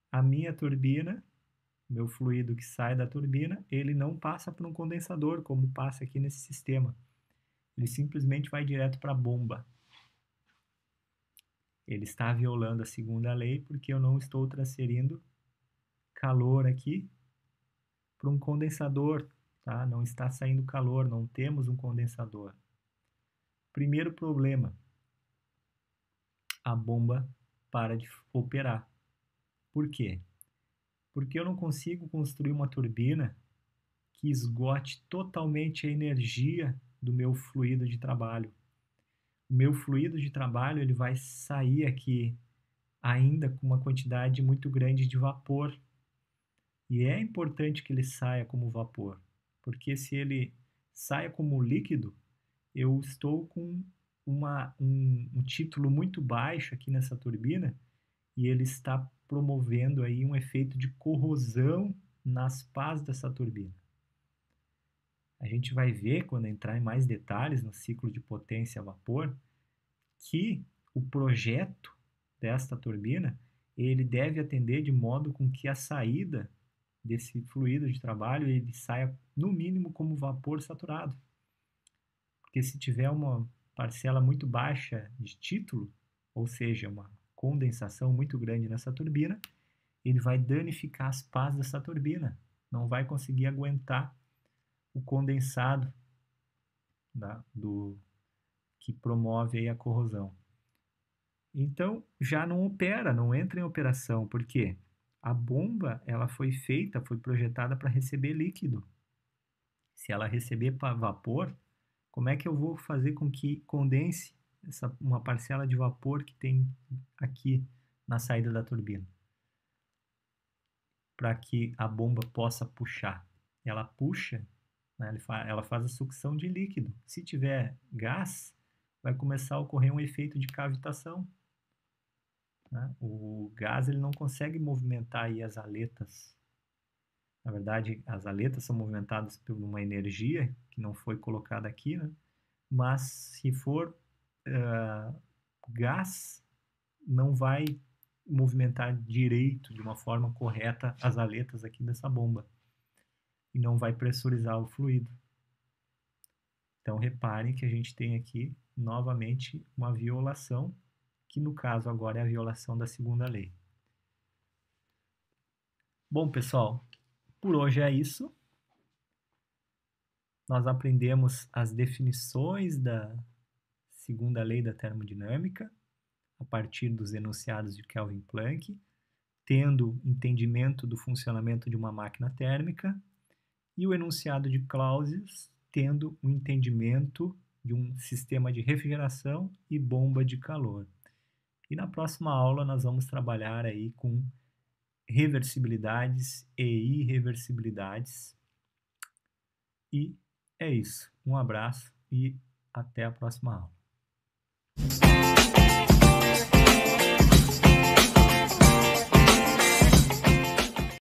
a minha turbina, meu fluido que sai da turbina, ele não passa por um condensador como passa aqui nesse sistema. Ele simplesmente vai direto para a bomba. Ele está violando a segunda lei porque eu não estou transferindo calor aqui para um condensador, tá? Não está saindo calor, não temos um condensador. Primeiro problema, a bomba para de operar. Por quê? Porque eu não consigo construir uma turbina que esgote totalmente a energia do meu fluido de trabalho. O meu fluido de trabalho ele vai sair aqui ainda com uma quantidade muito grande de vapor. E é importante que ele saia como vapor, porque se ele saia como líquido, eu estou com um título muito baixo aqui nessa turbina e ele está promovendo aí um efeito de corrosão nas pás dessa turbina. A gente vai ver, quando entrar em mais detalhes no ciclo de potência a vapor, que o projeto desta turbina ele deve atender de modo com que a saída desse fluido de trabalho ele saia no mínimo como vapor saturado. Porque se tiver uma parcela muito baixa de título, ou seja, uma condensação muito grande nessa turbina, ele vai danificar as pás dessa turbina, não vai conseguir aguentar o condensado que promove aí a corrosão. Então, já não opera, não entra em operação, porque a bomba ela foi projetada para receber líquido. Se ela receber vapor, como é que eu vou fazer com que condense uma parcela de vapor que tem aqui na saída da turbina? Para que a bomba possa puxar. Ela puxa, né, ela faz a sucção de líquido. Se tiver gás, vai começar a ocorrer um efeito de cavitação. Né? O gás ele não consegue movimentar aí as aletas. Na verdade, as aletas são movimentadas por uma energia que não foi colocada aqui, né? Mas se for gás, não vai movimentar direito, de uma forma correta, as aletas aqui dessa bomba. E não vai pressurizar o fluido. Então, reparem que a gente tem aqui, novamente, uma violação, que no caso agora é a violação da segunda lei. Bom, pessoal, por hoje é isso. Nós aprendemos as definições da segunda lei da termodinâmica, a partir dos enunciados de Kelvin Planck, tendo entendimento do funcionamento de uma máquina térmica, e o enunciado de Clausius, tendo o entendimento de um sistema de refrigeração e bomba de calor. E na próxima aula nós vamos trabalhar aí com reversibilidades e irreversibilidades. E é isso. Um abraço e até a próxima aula.